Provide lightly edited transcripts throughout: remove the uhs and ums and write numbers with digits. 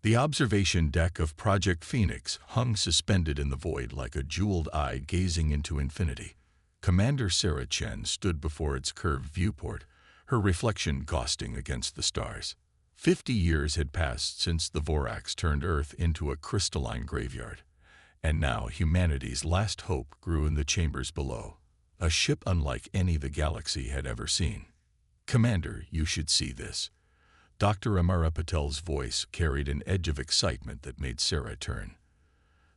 The observation deck of Project Phoenix hung suspended in the void like a jeweled eye gazing into infinity. Commander Sarah Chen stood before its curved viewport, her reflection ghosting against the stars. 50 years had passed since the Vorax turned Earth into a crystalline graveyard, and now humanity's last hope grew in the chambers below, a ship unlike any the galaxy had ever seen. "Commander, you should see this." Dr. Amara Patel's voice carried an edge of excitement that made Sarah turn.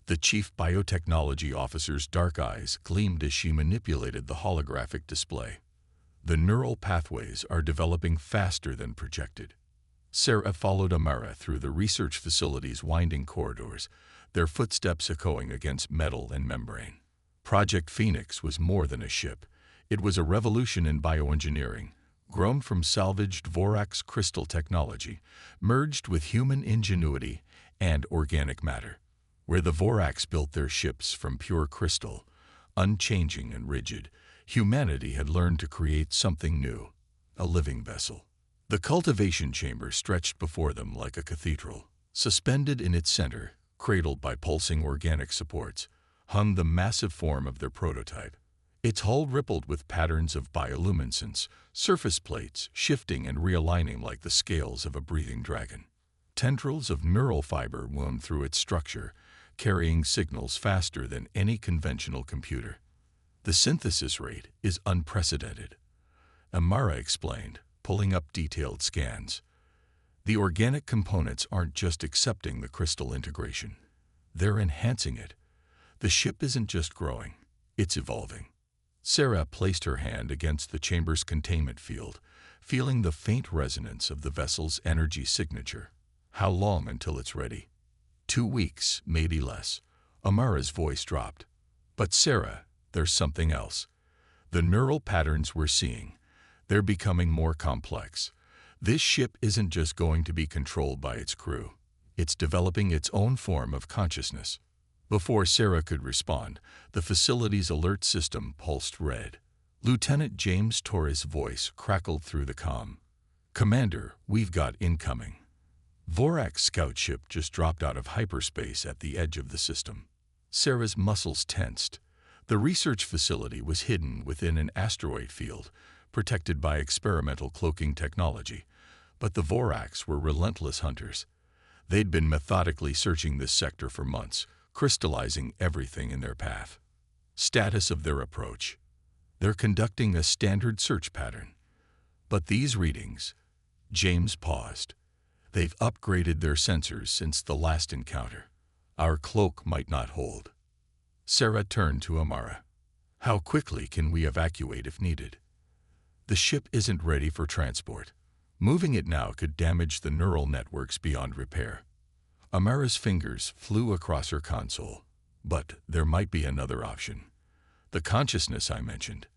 The chief biotechnology officer's dark eyes gleamed as she manipulated the holographic display. "The neural pathways are developing faster than projected." Sarah followed Amara through the research facility's winding corridors, their footsteps echoing against metal and membrane. Project Phoenix was more than a ship. It was a revolution in bioengineering, grown from salvaged Vorax crystal technology, merged with human ingenuity and organic matter. Where the Vorax built their ships from pure crystal, unchanging and rigid, humanity had learned to create something new, a living vessel. The cultivation chamber stretched before them like a cathedral. Suspended in its center, cradled by pulsing organic supports, hung the massive form of their prototype. Its hull rippled with patterns of bioluminescence, surface plates shifting and realigning like the scales of a breathing dragon. Tendrils of neural fiber wound through its structure, carrying signals faster than any conventional computer. "The synthesis rate is unprecedented," Amara explained, pulling up detailed scans. "The organic components aren't just accepting the crystal integration. They're enhancing it. The ship isn't just growing, it's evolving." Sarah placed her hand against the chamber's containment field, feeling the faint resonance of the vessel's energy signature. "How long until it's ready?" 2 weeks, maybe less." Amara's voice dropped. "But Sarah, there's something else. The neural patterns we're seeing, they're becoming more complex. This ship isn't just going to be controlled by its crew. It's developing its own form of consciousness." Before Sarah could respond, the facility's alert system pulsed red. Lieutenant James Torres' voice crackled through the comm. "Commander, we've got incoming." Vorax scout ship just dropped out of hyperspace at the edge of the system. Sarah's muscles tensed. The research facility was hidden within an asteroid field, protected by experimental cloaking technology, but the Vorax were relentless hunters. They'd been methodically searching this sector for months, crystallizing everything in their path. Status of their approach: "They're conducting a standard search pattern. But these readings..." James paused. "They've upgraded their sensors since the last encounter. Our cloak might not hold." Sarah turned to Amara. "How quickly can we evacuate if needed?" "The ship isn't ready for transport. Moving it now could damage the neural networks beyond repair." Amara's fingers flew across her console. "But there might be another option. The consciousness I mentioned.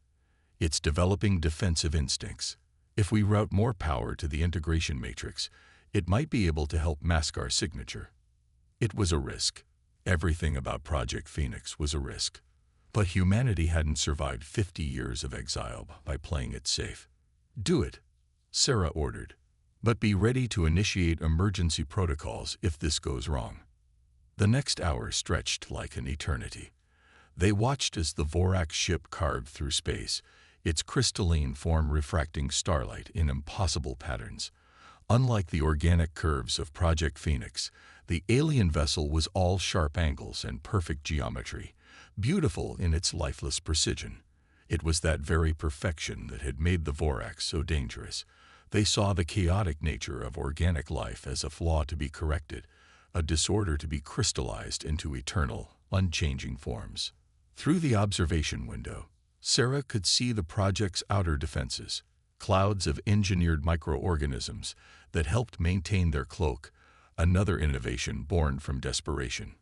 It's developing defensive instincts. If we route more power to the integration matrix, it might be able to help mask our signature." It was a risk. Everything about Project Phoenix was a risk. But humanity hadn't survived 50 years of exile by playing it safe. "Do it," Sarah ordered. "But be ready to initiate emergency protocols if this goes wrong." The next hour stretched like an eternity. They watched as the Vorax ship carved through space, its crystalline form refracting starlight in impossible patterns. Unlike the organic curves of Project Phoenix, the alien vessel was all sharp angles and perfect geometry, beautiful in its lifeless precision. It was that very perfection that had made the Vorax so dangerous. They saw the chaotic nature of organic life as a flaw to be corrected, a disorder to be crystallized into eternal, unchanging forms. Through the observation window, Sarah could see the project's outer defenses, clouds of engineered microorganisms that helped maintain their cloak, another innovation born from desperation.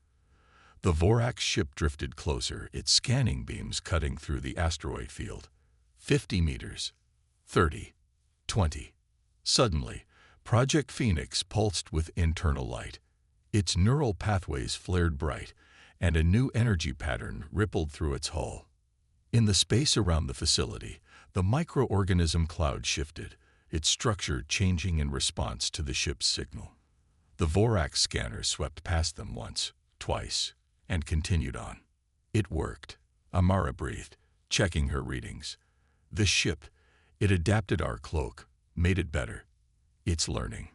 The Vorax ship drifted closer, its scanning beams cutting through the asteroid field. 50 meters. 30. 20. Suddenly, Project Phoenix pulsed with internal light. Its neural pathways flared bright, and a new energy pattern rippled through its hull. In the space around the facility, the microorganism cloud shifted, its structure changing in response to the ship's signal. The Vorax scanner swept past them once, twice, and continued on. It worked. Amara breathed, checking her readings. The ship, it adapted our cloak, made it better. It's learning.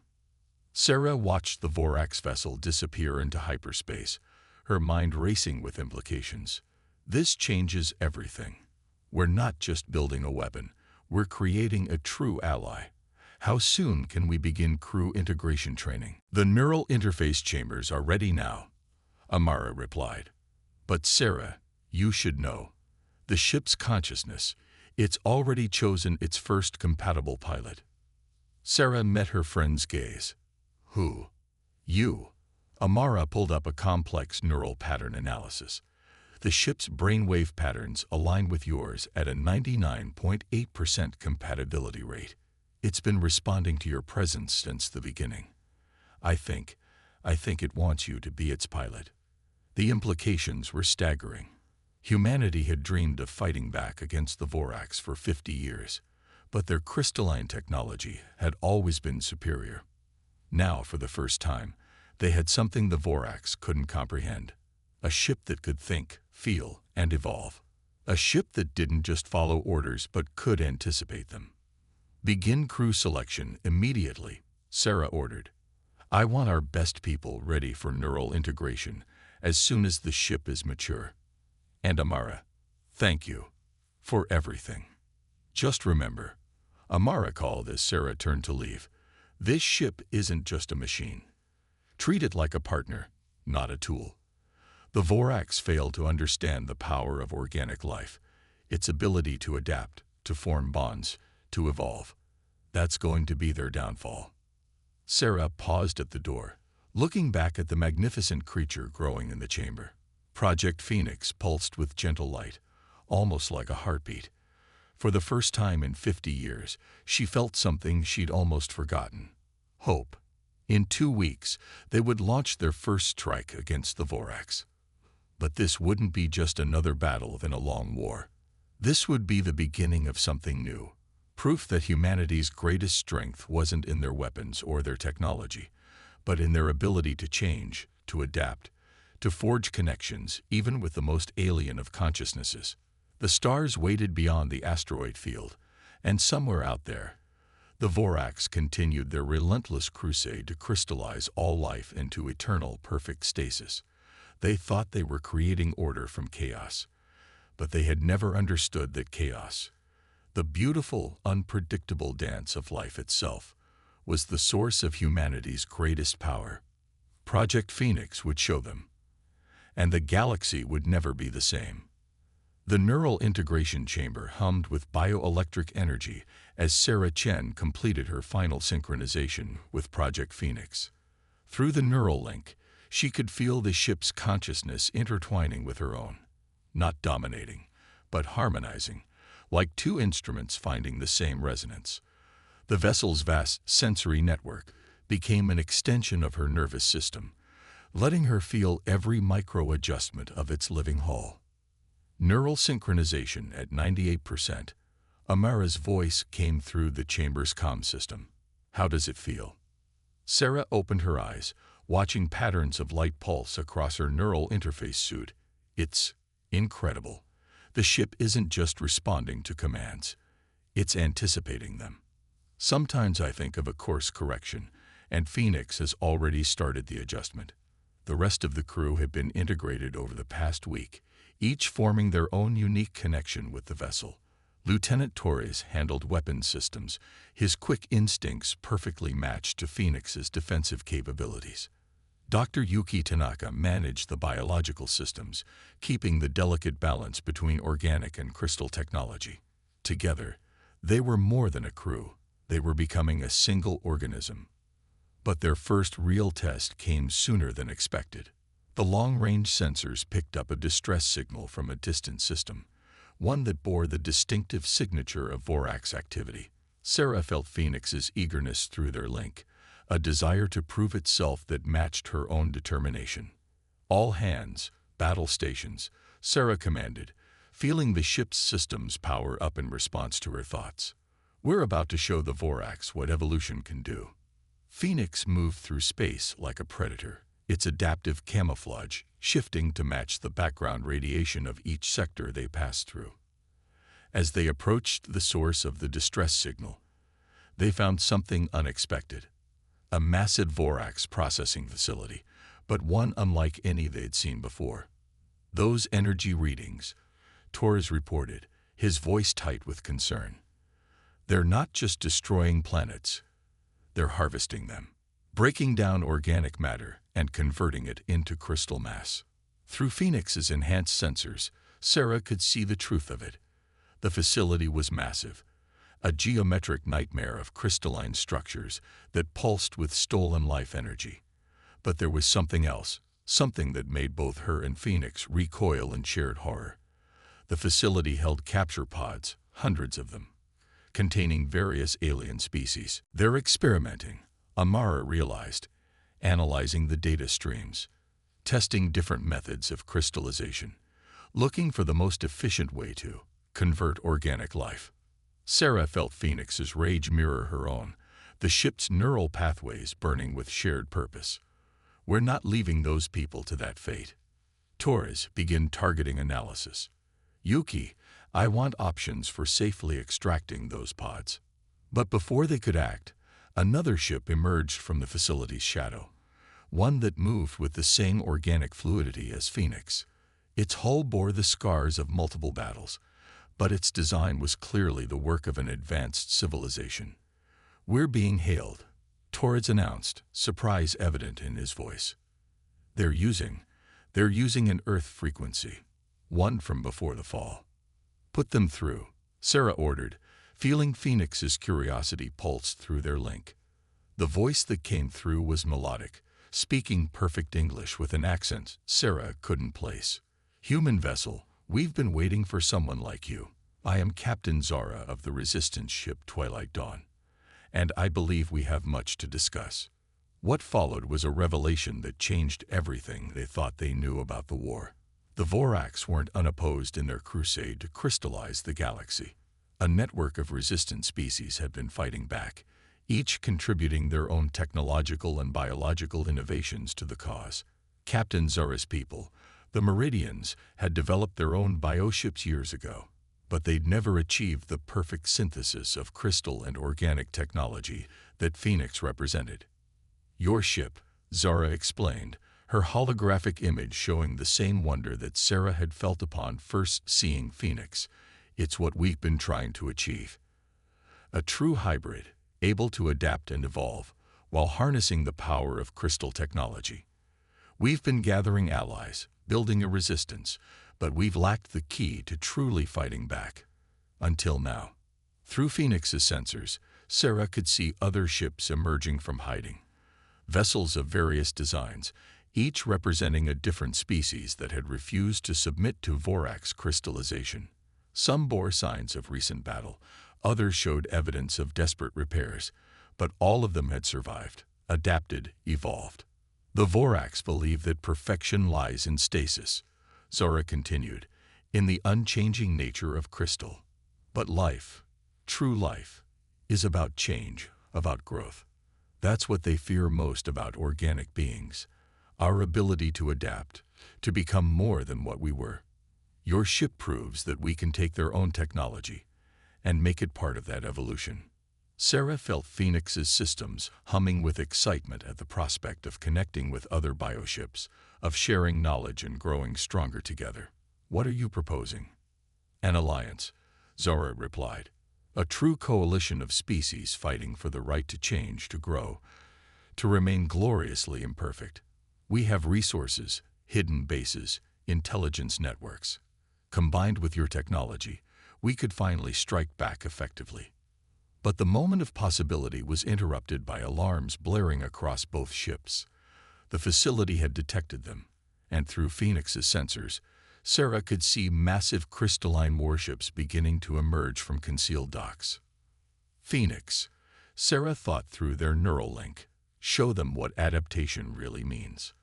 Sarah watched the Vorax vessel disappear into hyperspace, her mind racing with implications. This changes everything. We're not just building a weapon, we're creating a true ally. How soon can we begin crew integration training? The neural interface chambers are ready now, Amara replied. But Sarah, you should know. The ship's consciousness, it's already chosen its first compatible pilot. Sarah met her friend's gaze. Who? You. Amara pulled up a complex neural pattern analysis. The ship's brainwave patterns align with yours at a 99.8% compatibility rate. It's been responding to your presence since the beginning. I think it wants you to be its pilot. The implications were staggering. Humanity had dreamed of fighting back against the Vorax for 50 years, but their crystalline technology had always been superior. Now, for the first time, they had something the Vorax couldn't comprehend. A ship that could think, feel, and evolve. A ship that didn't just follow orders but could anticipate them. Begin crew selection immediately, Sarah ordered. I want our best people ready for neural integration as soon as the ship is mature. And Amara, thank you for everything. Just remember, Amara called as Sarah turned to leave, this ship isn't just a machine. Treat it like a partner, not a tool. The Vorax failed to understand the power of organic life, its ability to adapt, to form bonds, to evolve. That's going to be their downfall. Sarah paused at the door, looking back at the magnificent creature growing in the chamber. Project Phoenix pulsed with gentle light, almost like a heartbeat. For the first time in 50 years, she felt something she'd almost forgotten. Hope. In 2 weeks, they would launch their first strike against the Vorax. But this wouldn't be just another battle in a long war. This would be the beginning of something new. Proof that humanity's greatest strength wasn't in their weapons or their technology, but in their ability to change, to adapt, to forge connections even with the most alien of consciousnesses. The stars waited beyond the asteroid field, and somewhere out there, the Vorax continued their relentless crusade to crystallize all life into eternal perfect stasis. They thought they were creating order from chaos, but they had never understood that chaos, the beautiful, unpredictable dance of life itself, was the source of humanity's greatest power. Project Phoenix would show them, and the galaxy would never be the same. The neural integration chamber hummed with bioelectric energy as Sarah Chen completed her final synchronization with Project Phoenix. Through the neural link, she could feel the ship's consciousness intertwining with her own, not dominating, but harmonizing, like two instruments finding the same resonance. The vessel's vast sensory network became an extension of her nervous system, letting her feel every micro-adjustment of its living hull. Neural synchronization at 98%. Amara's voice came through the chamber's comm system. How does it feel? Sarah opened her eyes, watching patterns of light pulse across her neural interface suit. It's incredible. The ship isn't just responding to commands. It's anticipating them. Sometimes I think of a course correction, and Phoenix has already started the adjustment. The rest of the crew have been integrated over the past week, each forming their own unique connection with the vessel. Lieutenant Torres handled weapons systems, his quick instincts perfectly matched to Phoenix's defensive capabilities. Dr. Yuki Tanaka managed the biological systems, keeping the delicate balance between organic and crystal technology. Together, they were more than a crew. They were becoming a single organism. But their first real test came sooner than expected. The long-range sensors picked up a distress signal from a distant system, one that bore the distinctive signature of Vorax activity. Sarah felt Phoenix's eagerness through their link, a desire to prove itself that matched her own determination. All hands, battle stations, Sarah commanded, feeling the ship's systems power up in response to her thoughts. We're about to show the Vorax what evolution can do. Phoenix moved through space like a predator, its adaptive camouflage shifting to match the background radiation of each sector they passed through. As they approached the source of the distress signal, they found something unexpected. A massive Vorax processing facility, but one unlike any they'd seen before. Those energy readings, Torres reported, his voice tight with concern. They're not just destroying planets, they're harvesting them, breaking down organic matter and converting it into crystal mass. Through Phoenix's enhanced sensors, Sarah could see the truth of it. The facility was massive, a geometric nightmare of crystalline structures that pulsed with stolen life energy. But there was something else, something that made both her and Phoenix recoil in shared horror. The facility held capture pods, hundreds of them, containing various alien species. They're experimenting, Amara realized, analyzing the data streams, testing different methods of crystallization, looking for the most efficient way to convert organic life. Sarah felt Phoenix's rage mirror her own, the ship's neural pathways burning with shared purpose. We're not leaving those people to that fate. Torres began targeting analysis. Yuki, I want options for safely extracting those pods. But before they could act, another ship emerged from the facility's shadow, one that moved with the same organic fluidity as Phoenix. Its hull bore the scars of multiple battles, but its design was clearly the work of an advanced civilization. We're being hailed, Torres announced, surprise evident in his voice. They're using an Earth frequency, one from before the fall. Put them through, Sarah ordered, feeling Phoenix's curiosity pulse through their link. The voice that came through was melodic, speaking perfect English with an accent Sarah couldn't place. Human vessel, we've been waiting for someone like you. I am Captain Zara of the Resistance ship Twilight Dawn, and I believe we have much to discuss. What followed was a revelation that changed everything they thought they knew about the war. The Vorax weren't unopposed in their crusade to crystallize the galaxy. A network of resistant species had been fighting back, each contributing their own technological and biological innovations to the cause. Captain Zara's people, the Meridians, had developed their own bioships years ago, but they'd never achieved the perfect synthesis of crystal and organic technology that Phoenix represented. Your ship, Zara explained, her holographic image showing the same wonder that Sarah had felt upon first seeing Phoenix. It's what we've been trying to achieve. A true hybrid, able to adapt and evolve, while harnessing the power of crystal technology. We've been gathering allies, building a resistance, but we've lacked the key to truly fighting back. Until now. Through Phoenix's sensors, Sarah could see other ships emerging from hiding. Vessels of various designs, each representing a different species that had refused to submit to Vorax crystallization. Some bore signs of recent battle, others showed evidence of desperate repairs, but all of them had survived, adapted, evolved. The Vorax believe that perfection lies in stasis, Zora continued, in the unchanging nature of crystal. But life, true life, is about change, about growth. That's what they fear most about organic beings, our ability to adapt, to become more than what we were. Your ship proves that we can take their own technology and make it part of that evolution. Sarah felt Phoenix's systems humming with excitement at the prospect of connecting with other bioships, of sharing knowledge and growing stronger together. What are you proposing? An alliance, Zora replied. A true coalition of species fighting for the right to change, to grow, to remain gloriously imperfect. We have resources, hidden bases, intelligence networks. Combined with your technology, we could finally strike back effectively. But the moment of possibility was interrupted by alarms blaring across both ships. The facility had detected them, and through Phoenix's sensors, Sarah could see massive crystalline warships beginning to emerge from concealed docks. Phoenix, Sarah thought through their neural link, show them what adaptation really means.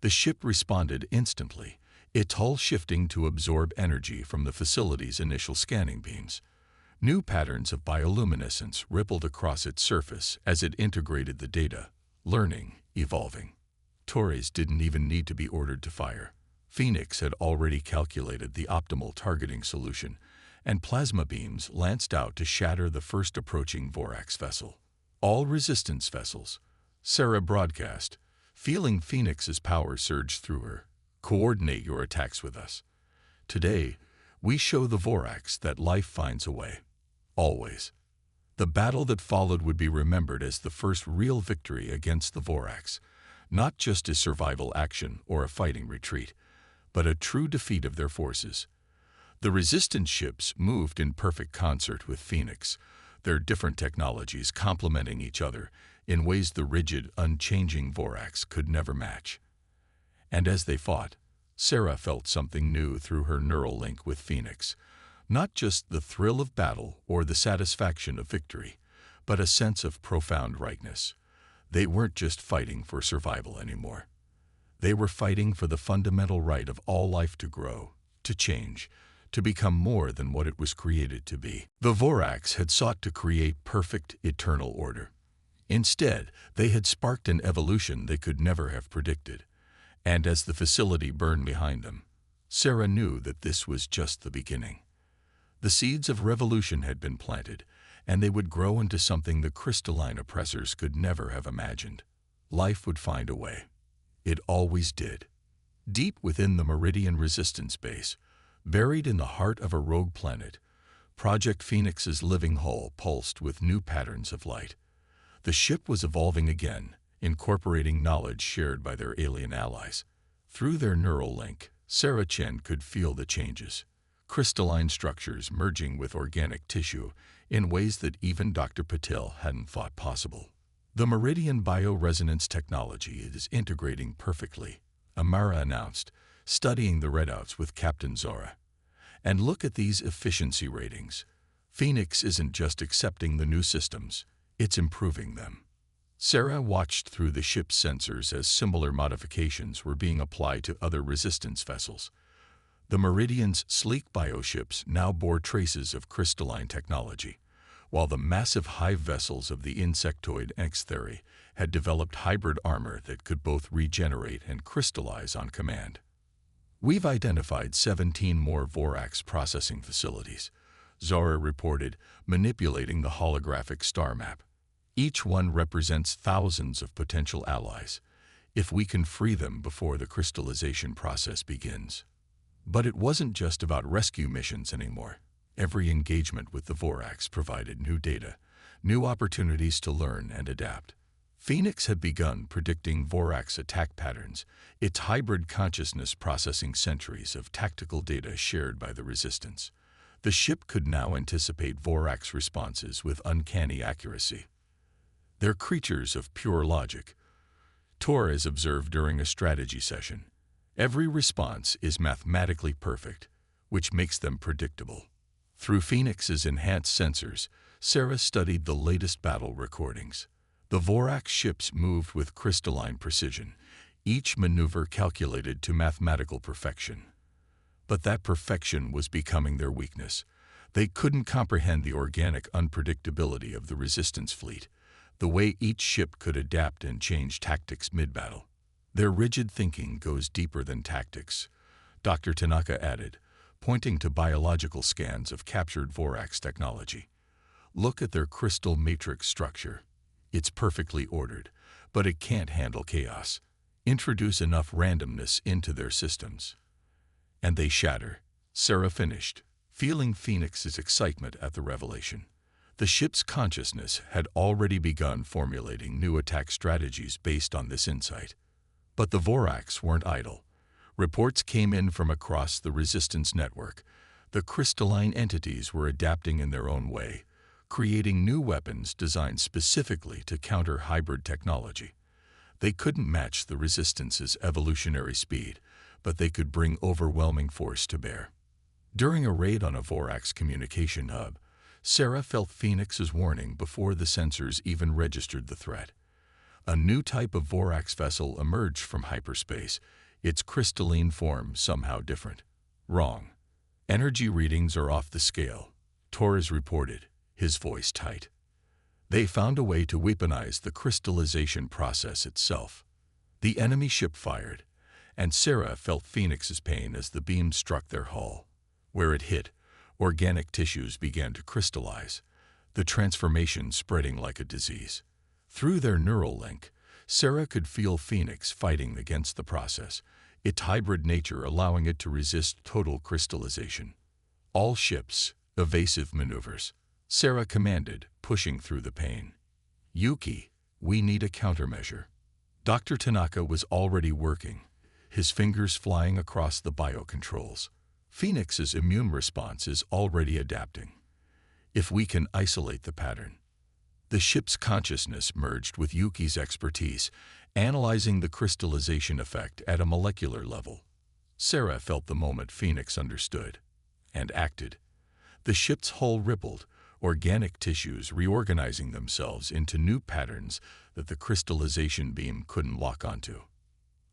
The ship responded instantly, its hull shifting to absorb energy from the facility's initial scanning beams. New patterns of bioluminescence rippled across its surface as it integrated the data, learning, evolving. Torres didn't even need to be ordered to fire. Phoenix had already calculated the optimal targeting solution, and plasma beams lanced out to shatter the first approaching Vorax vessel. All resistance vessels, Sarah broadcast, feeling Phoenix's power surge through her. Coordinate your attacks with us. Today, we show the Vorax that life finds a way. Always. The battle that followed would be remembered as the first real victory against the Vorax, not just a survival action or a fighting retreat, but a true defeat of their forces. The resistance ships moved in perfect concert with Phoenix, their different technologies complementing each other in ways the rigid, unchanging Vorax could never match. And as they fought, Sarah felt something new through her neural link with Phoenix. Not just the thrill of battle or the satisfaction of victory, but a sense of profound rightness. They weren't just fighting for survival anymore. They were fighting for the fundamental right of all life to grow, to change, to become more than what it was created to be. The Vorax had sought to create perfect, eternal order. Instead, they had sparked an evolution they could never have predicted. And as the facility burned behind them, Sarah knew that this was just the beginning. The seeds of revolution had been planted, and they would grow into something the crystalline oppressors could never have imagined. Life would find a way. It always did. Deep within the Meridian Resistance Base, buried in the heart of a rogue planet, Project Phoenix's living hull pulsed with new patterns of light. The ship was evolving again, incorporating knowledge shared by their alien allies. Through their neural link, Sarah Chen could feel the changes. Crystalline structures merging with organic tissue in ways that even Dr. Patel hadn't thought possible. The Meridian bioresonance technology is integrating perfectly, Amara announced, studying the readouts with Captain Zora. And look at these efficiency ratings. Phoenix isn't just accepting the new systems, it's improving them. Sarah watched through the ship's sensors as similar modifications were being applied to other resistance vessels. The Meridian's sleek bioships now bore traces of crystalline technology, while the massive hive vessels of the insectoid Extheri had developed hybrid armor that could both regenerate and crystallize on command. We've identified 17 more Vorax processing facilities, Zora reported, manipulating the holographic star map. Each one represents thousands of potential allies, if we can free them before the crystallization process begins. But it wasn't just about rescue missions anymore. Every engagement with the Vorax provided new data, new opportunities to learn and adapt. Phoenix had begun predicting Vorax attack patterns, its hybrid consciousness processing centuries of tactical data shared by the Resistance. The ship could now anticipate Vorax responses with uncanny accuracy. They're creatures of pure logic. Torres observed during a strategy session. Every response is mathematically perfect, which makes them predictable. Through Phoenix's enhanced sensors, Sarah studied the latest battle recordings. The Vorax ships moved with crystalline precision, each maneuver calculated to mathematical perfection. But that perfection was becoming their weakness. They couldn't comprehend the organic unpredictability of the Resistance fleet, the way each ship could adapt and change tactics mid-battle. Their rigid thinking goes deeper than tactics, Dr. Tanaka added, pointing to biological scans of captured Vorax technology. Look at their crystal matrix structure. It's perfectly ordered, but it can't handle chaos. Introduce enough randomness into their systems, and they shatter. Sarah finished, feeling Phoenix's excitement at the revelation. The ship's consciousness had already begun formulating new attack strategies based on this insight. But the Vorax weren't idle. Reports came in from across the Resistance network. The crystalline entities were adapting in their own way, creating new weapons designed specifically to counter hybrid technology. They couldn't match the Resistance's evolutionary speed, but they could bring overwhelming force to bear. During a raid on a Vorax communication hub, Sarah felt Phoenix's warning before the sensors even registered the threat. A new type of Vorax vessel emerged from hyperspace, its crystalline form somehow different. Wrong. Energy readings are off the scale, Torres reported, his voice tight. They found a way to weaponize the crystallization process itself. The enemy ship fired, and Sarah felt Phoenix's pain as the beam struck their hull. Where it hit, organic tissues began to crystallize, the transformation spreading like a disease. Through their neural link, Sarah could feel Phoenix fighting against the process, its hybrid nature allowing it to resist total crystallization. All ships, evasive maneuvers, Sarah commanded, pushing through the pain. Yuki, we need a countermeasure. Dr. Tanaka was already working, his fingers flying across the biocontrols. Phoenix's immune response is already adapting. If we can isolate the pattern. The ship's consciousness merged with Yuki's expertise, analyzing the crystallization effect at a molecular level. Sarah felt the moment Phoenix understood and acted. The ship's hull rippled, organic tissues reorganizing themselves into new patterns that the crystallization beam couldn't lock onto.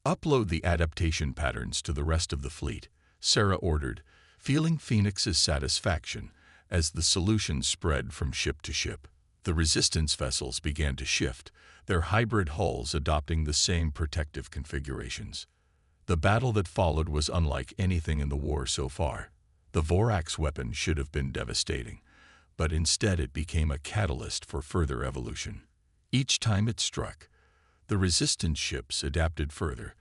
Upload the adaptation patterns to the rest of the fleet, Sarah ordered, feeling Phoenix's satisfaction as the solution spread from ship to ship. The resistance vessels began to shift, their hybrid hulls adopting the same protective configurations. The battle that followed was unlike anything in the war so far. The Vorax weapon should have been devastating, but instead it became a catalyst for further evolution. Each time it struck, the resistance ships adapted further,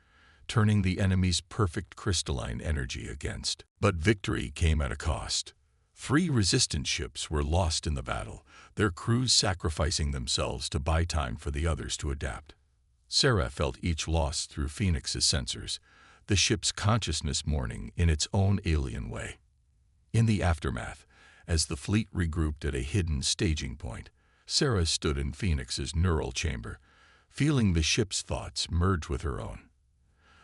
turning the enemy's perfect crystalline energy against. But victory came at a cost. 3 resistance ships were lost in the battle, their crews sacrificing themselves to buy time for the others to adapt. Sarah felt each loss through Phoenix's sensors, the ship's consciousness mourning in its own alien way. In the aftermath, as the fleet regrouped at a hidden staging point, Sarah stood in Phoenix's neural chamber, feeling the ship's thoughts merge with her own.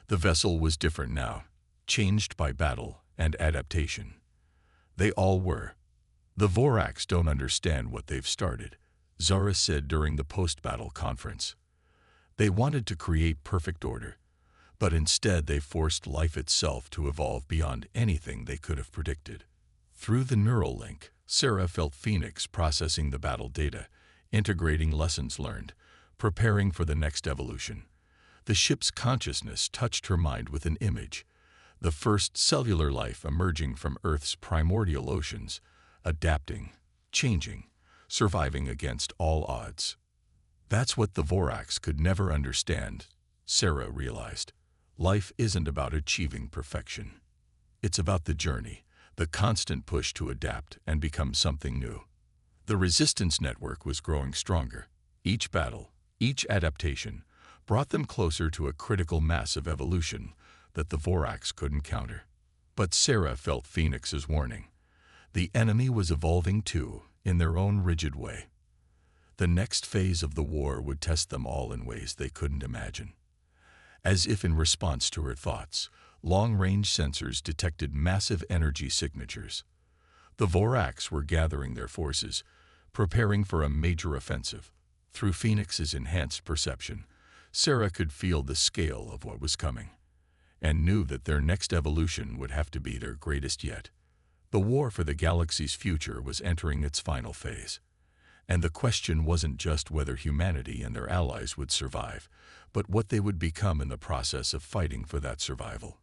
The vessel was different now, changed by battle and adaptation. They all were. The Vorax don't understand what they've started, Zara said during the post-battle conference. They wanted to create perfect order, but instead they forced life itself to evolve beyond anything they could have predicted. Through the neural link, Sarah felt Phoenix processing the battle data, integrating lessons learned, preparing for the next evolution. The ship's consciousness touched her mind with an image, the first cellular life emerging from Earth's primordial oceans, adapting, changing, surviving against all odds. That's what the Vorax could never understand, Sarah realized. Life isn't about achieving perfection. It's about the journey, the constant push to adapt and become something new. The resistance network was growing stronger. Each battle, each adaptation, brought them closer to a critical mass of evolution that the Vorax couldn't counter. But Sarah felt Phoenix's warning. The enemy was evolving too, in their own rigid way. The next phase of the war would test them all in ways they couldn't imagine. As if in response to her thoughts, long-range sensors detected massive energy signatures. The Vorax were gathering their forces, preparing for a major offensive. Through Phoenix's enhanced perception, Sarah could feel the scale of what was coming, and knew that their next evolution would have to be their greatest yet. The war for the galaxy's future was entering its final phase, and the question wasn't just whether humanity and their allies would survive, but what they would become in the process of fighting for that survival.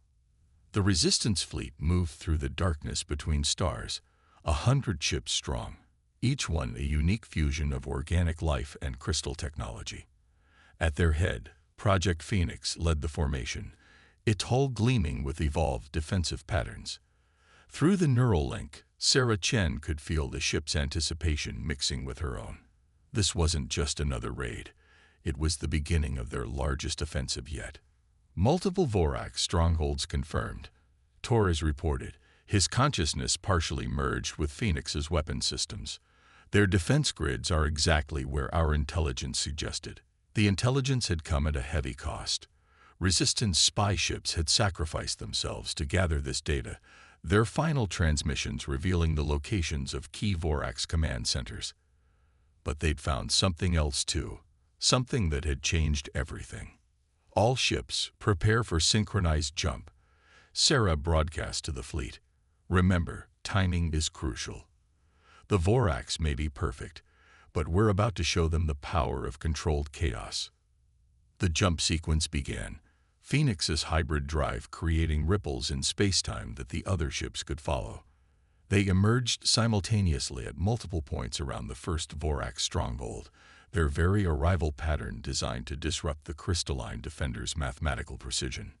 The resistance fleet moved through the darkness between stars, 100 ships strong, each one a unique fusion of organic life and crystal technology. At their head, Project Phoenix led the formation, its hull gleaming with evolved defensive patterns. Through the neural link, Sarah Chen could feel the ship's anticipation mixing with her own. This wasn't just another raid. It was the beginning of their largest offensive yet. Multiple Vorax strongholds confirmed. Torres reported, his consciousness partially merged with Phoenix's weapon systems. Their defense grids are exactly where our intelligence suggested. The intelligence had come at a heavy cost. Resistance spy ships had sacrificed themselves to gather this data, their final transmissions revealing the locations of key Vorax command centers. But they'd found something else too, something that had changed everything. All ships, prepare for synchronized jump. Sarah broadcast to the fleet. Remember, timing is crucial. The Vorax may be perfect, but we're about to show them the power of controlled chaos. The jump sequence began, Phoenix's hybrid drive creating ripples in spacetime that the other ships could follow. They emerged simultaneously at multiple points around the first Vorax stronghold, their very arrival pattern designed to disrupt the crystalline defender's mathematical precision.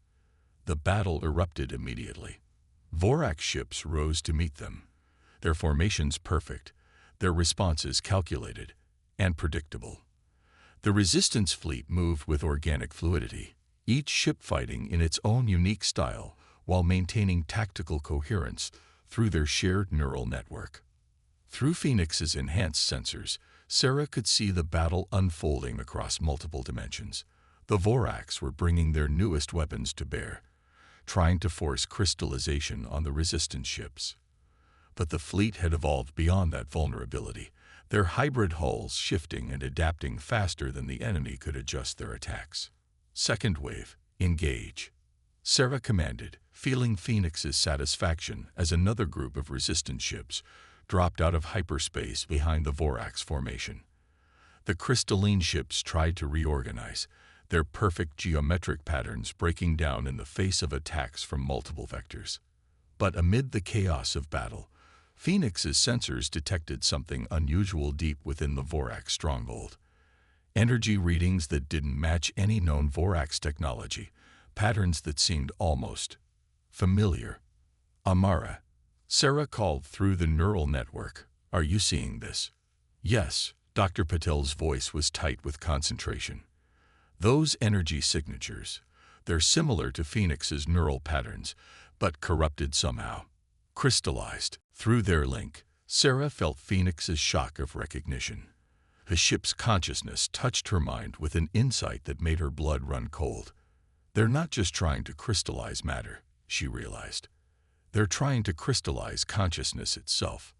The battle erupted immediately. Vorax ships rose to meet them, their formations perfect, their responses calculated and predictable. The Resistance fleet moved with organic fluidity, each ship fighting in its own unique style while maintaining tactical coherence through their shared neural network. Through Phoenix's enhanced sensors, Sarah could see the battle unfolding across multiple dimensions. The Vorax were bringing their newest weapons to bear, trying to force crystallization on the Resistance ships. But the fleet had evolved beyond that vulnerability, their hybrid hulls shifting and adapting faster than the enemy could adjust their attacks. Second wave, engage. Sarah commanded, feeling Phoenix's satisfaction as another group of Resistance ships dropped out of hyperspace behind the Vorax formation. The crystalline ships tried to reorganize, their perfect geometric patterns breaking down in the face of attacks from multiple vectors. But amid the chaos of battle, Phoenix's sensors detected something unusual deep within the Vorax stronghold. Energy readings that didn't match any known Vorax technology, patterns that seemed almost familiar. Amara. Sarah called through the neural network. Are you seeing this? Yes, Dr. Patel's voice was tight with concentration. Those energy signatures, they're similar to Phoenix's neural patterns, but corrupted somehow. Crystallized. Through their link, Sarah felt Phoenix's shock of recognition. The ship's consciousness touched her mind with an insight that made her blood run cold. They're not just trying to crystallize matter, she realized. They're trying to crystallize consciousness itself.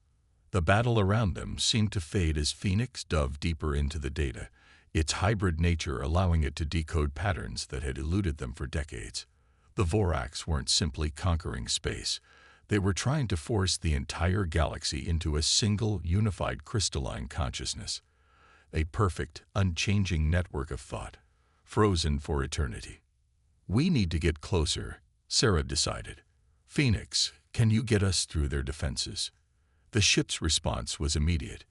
The battle around them seemed to fade as Phoenix dove deeper into the data, its hybrid nature allowing it to decode patterns that had eluded them for decades. The Vorax weren't simply conquering space. They were trying to force the entire galaxy into a single, unified crystalline consciousness. A perfect, unchanging network of thought, frozen for eternity. We need to get closer, Sarah decided. Phoenix, can you get us through their defenses? The ship's response was immediate.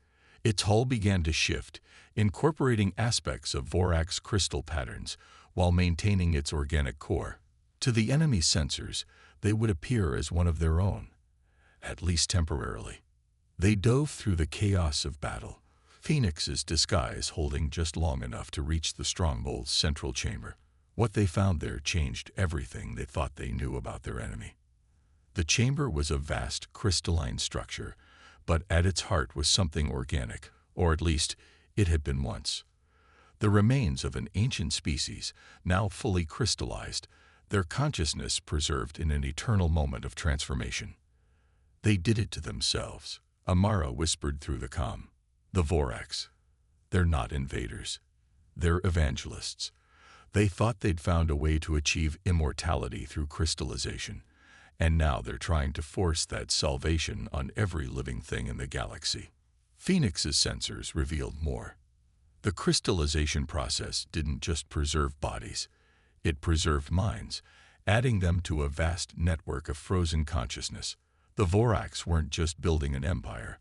Its hull began to shift, incorporating aspects of Vorax crystal patterns while maintaining its organic core. To the enemy sensors, they would appear as one of their own, at least temporarily. They dove through the chaos of battle, Phoenix's disguise holding just long enough to reach the stronghold's central chamber. What they found there changed everything they thought they knew about their enemy. The chamber was a vast crystalline structure, but at its heart was something organic, or at least it had been once. The remains of an ancient species, now fully crystallized, their consciousness preserved in an eternal moment of transformation. They did it to themselves, Amara whispered through the comm. The Vorax. They're not invaders. They're evangelists. They thought they'd found a way to achieve immortality through crystallization, and now they're trying to force that salvation on every living thing in the galaxy. Phoenix's sensors revealed more. The crystallization process didn't just preserve bodies. It preserved minds, adding them to a vast network of frozen consciousness. The Vorax weren't just building an empire.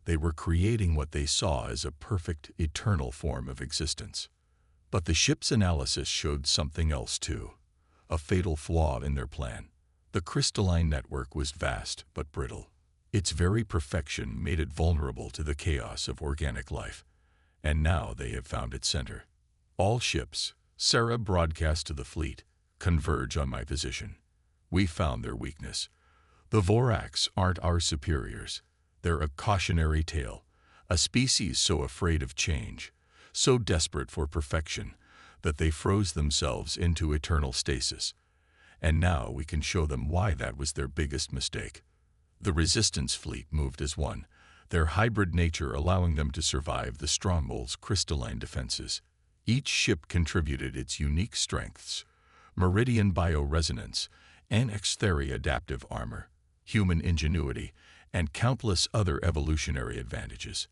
They were creating what they saw as a perfect, eternal form of existence. But the ship's analysis showed something else too, a fatal flaw in their plan. The crystalline network was vast but brittle. Its very perfection made it vulnerable to the chaos of organic life. And now they have found its center. All ships, Sarah broadcast to the fleet, converge on my position. We found their weakness. The Vorax aren't our superiors. They're a cautionary tale, a species so afraid of change, so desperate for perfection, that they froze themselves into eternal stasis. And now we can show them why that was their biggest mistake. The Resistance fleet moved as one, their hybrid nature allowing them to survive the stronghold's crystalline defenses. Each ship contributed its unique strengths: Meridian bioresonance, Anx-Theri adaptive armor, human ingenuity, and countless other evolutionary advantages.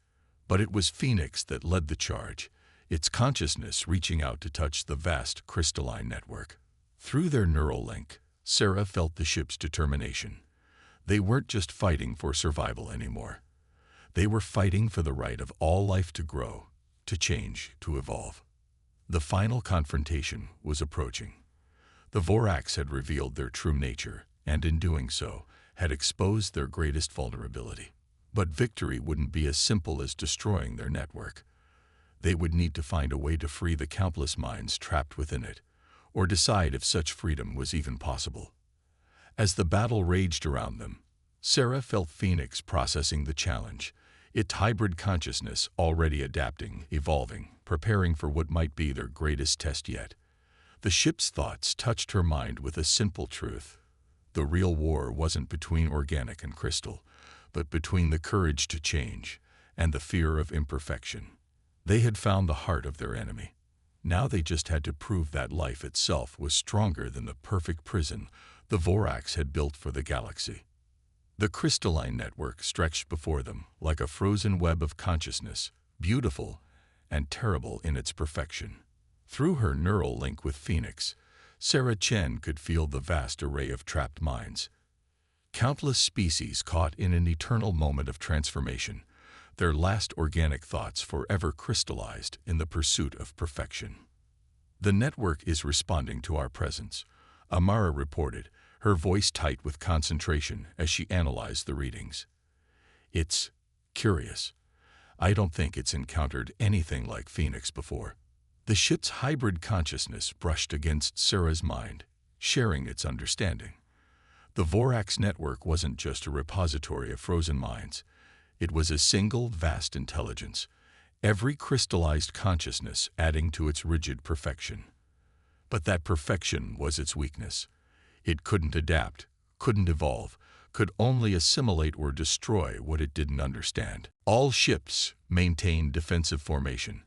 But it was Phoenix that led the charge, its consciousness reaching out to touch the vast crystalline network. Through their neural link, Sarah felt the ship's determination. They weren't just fighting for survival anymore. They were fighting for the right of all life to grow, to change, to evolve. The final confrontation was approaching. The Vorax had revealed their true nature, and in doing so, had exposed their greatest vulnerability. But victory wouldn't be as simple as destroying their network. They would need to find a way to free the countless minds trapped within it, or decide if such freedom was even possible. As the battle raged around them, Sarah felt Phoenix processing the challenge, its hybrid consciousness already adapting, evolving, preparing for what might be their greatest test yet. The ship's thoughts touched her mind with a simple truth. The real war wasn't between organic and crystal, but between the courage to change and the fear of imperfection. They had found the heart of their enemy. Now they just had to prove that life itself was stronger than the perfect prison the Vorax had built for the galaxy. The crystalline network stretched before them like a frozen web of consciousness, beautiful and terrible in its perfection. Through her neural link with Phoenix, Sarah Chen could feel the vast array of trapped minds. Countless species caught in an eternal moment of transformation, their last organic thoughts forever crystallized in the pursuit of perfection. "The network is responding to our presence," Amara reported, her voice tight with concentration as she analyzed the readings. "It's curious. I don't think it's encountered anything like Phoenix before." The ship's hybrid consciousness brushed against Sarah's mind, sharing its understanding. The Vorax network wasn't just a repository of frozen minds. It was a single, vast intelligence, every crystallized consciousness adding to its rigid perfection. But that perfection was its weakness. It couldn't adapt, couldn't evolve, could only assimilate or destroy what it didn't understand. All ships maintained defensive formation.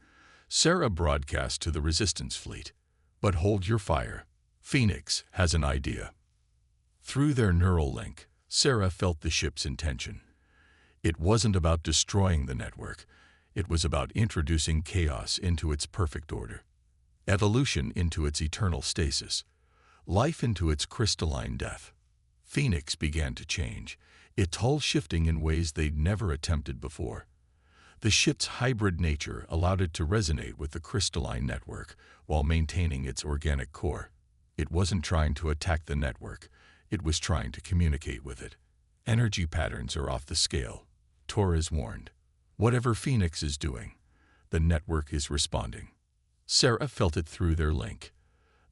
Sarah broadcast to the resistance fleet, "But hold your fire. Phoenix has an idea." Through their neural link, Sarah felt the ship's intention. It wasn't about destroying the network. It was about introducing chaos into its perfect order, evolution into its eternal stasis, life into its crystalline death. Phoenix began to change, its hull shifting in ways they'd never attempted before. The ship's hybrid nature allowed it to resonate with the crystalline network while maintaining its organic core. It wasn't trying to attack the network. It was trying to communicate with it. Energy patterns are off the scale, Torres warned. Whatever Phoenix is doing, the network is responding. Sarah felt it through their link,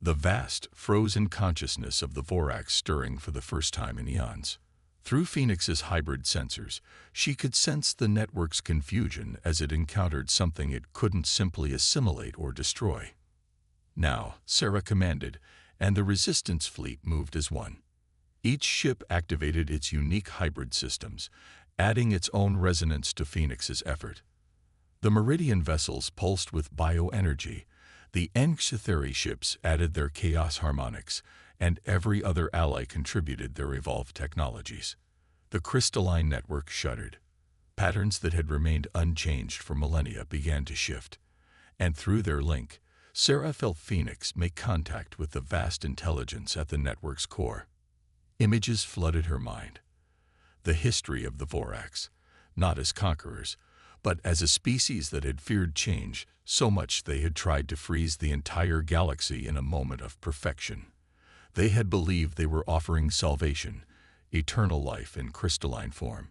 the vast, frozen consciousness of the Vorax stirring for the first time in eons. Through Phoenix's hybrid sensors, she could sense the network's confusion as it encountered something it couldn't simply assimilate or destroy. Now, Sarah commanded, and the resistance fleet moved as one. Each ship activated its unique hybrid systems, adding its own resonance to Phoenix's effort. The Meridian vessels pulsed with bioenergy, the Ingenuity ships added their chaos harmonics, and every other ally contributed their evolved technologies. The crystalline network shuddered. Patterns that had remained unchanged for millennia began to shift, and through their link, Sarah felt Phoenix make contact with the vast intelligence at the network's core. Images flooded her mind. The history of the Vorax, not as conquerors, but as a species that had feared change so much they had tried to freeze the entire galaxy in a moment of perfection. They had believed they were offering salvation, eternal life in crystalline form.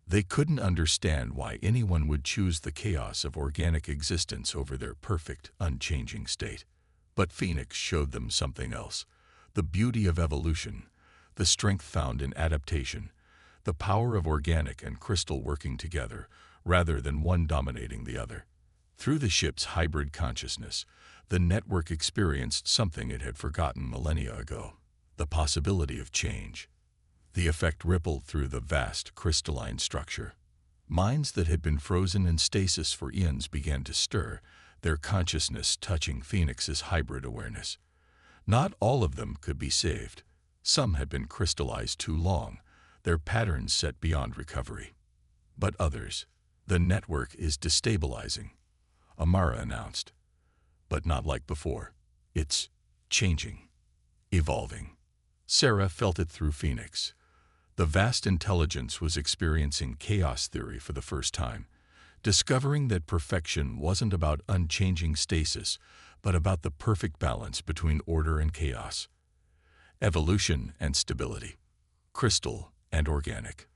They couldn't understand why anyone would choose the chaos of organic existence over their perfect, unchanging state. But Phoenix showed them something else: the beauty of evolution, the strength found in adaptation, the power of organic and crystal working together, rather than one dominating the other. Through the ship's hybrid consciousness, the network experienced something it had forgotten millennia ago: the possibility of change. The effect rippled through the vast crystalline structure. Minds that had been frozen in stasis for eons began to stir, their consciousness touching Phoenix's hybrid awareness. Not all of them could be saved. Some had been crystallized too long, their patterns set beyond recovery. But others, "The network is destabilizing," Amara announced. "But not like before. It's changing, evolving." Sarah felt it through Phoenix. The vast intelligence was experiencing chaos theory for the first time, discovering that perfection wasn't about unchanging stasis, but about the perfect balance between order and chaos. Evolution and stability. Crystal and organic.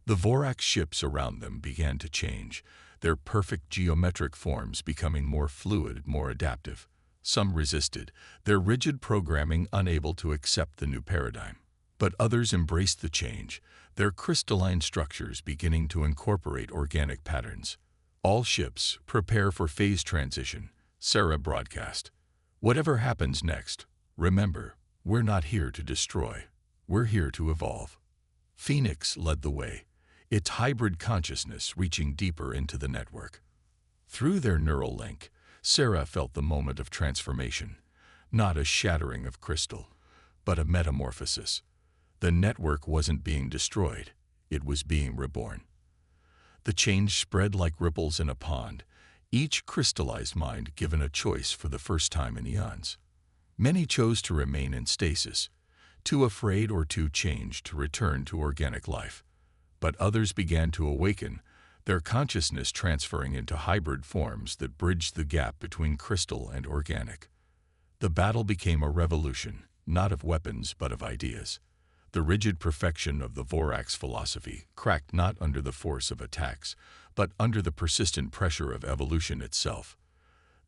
The Vorax ships around them began to change, their perfect geometric forms becoming more fluid, more adaptive. Some resisted, their rigid programming unable to accept the new paradigm. But others embraced the change, their crystalline structures beginning to incorporate organic patterns. "All ships, prepare for phase transition," Sarah broadcast. "Whatever happens next, remember, we're not here to destroy. We're here to evolve." Phoenix led the way, its hybrid consciousness reaching deeper into the network. Through their neural link, Sarah felt the moment of transformation, not a shattering of crystal, but a metamorphosis. The network wasn't being destroyed, it was being reborn. The change spread like ripples in a pond, each crystallized mind given a choice for the first time in eons. Many chose to remain in stasis, too afraid or too changed to return to organic life. But others began to awaken, their consciousness transferring into hybrid forms that bridged the gap between crystal and organic. The battle became a revolution, not of weapons but of ideas. The rigid perfection of the Vorax philosophy cracked not under the force of attacks, but under the persistent pressure of evolution itself.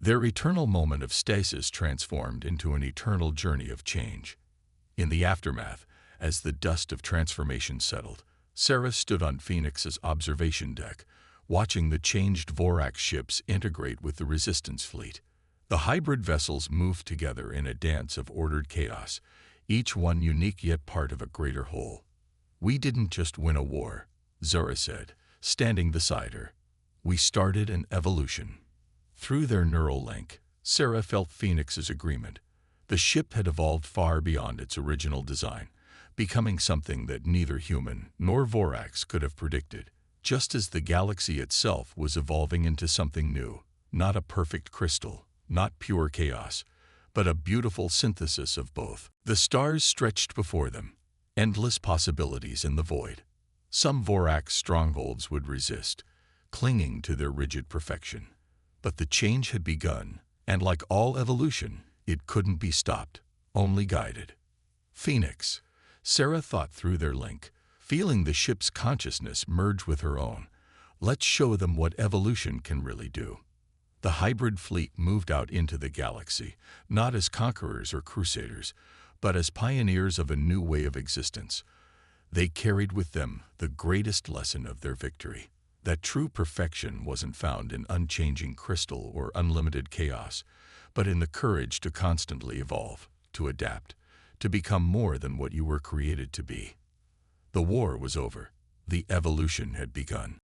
Their eternal moment of stasis transformed into an eternal journey of change. In the aftermath, as the dust of transformation settled, Sarah stood on Phoenix's observation deck, watching the changed Vorax ships integrate with the Resistance fleet. The hybrid vessels moved together in a dance of ordered chaos, each one unique yet part of a greater whole. "We didn't just win a war," Zora said, standing beside her. "We started an evolution." Through their neural link, Sarah felt Phoenix's agreement. The ship had evolved far beyond its original design, becoming something that neither human nor Vorax could have predicted, just as the galaxy itself was evolving into something new, not a perfect crystal, not pure chaos, but a beautiful synthesis of both. The stars stretched before them, endless possibilities in the void. Some Vorax strongholds would resist, clinging to their rigid perfection. But the change had begun, and like all evolution, it couldn't be stopped, only guided. "Phoenix," Sarah thought through their link, feeling the ship's consciousness merge with her own. "Let's show them what evolution can really do." The hybrid fleet moved out into the galaxy, not as conquerors or crusaders, but as pioneers of a new way of existence. They carried with them the greatest lesson of their victory, that true perfection wasn't found in unchanging crystal or unlimited chaos, but in the courage to constantly evolve, to adapt, to become more than what you were created to be. The war was over. The evolution had begun.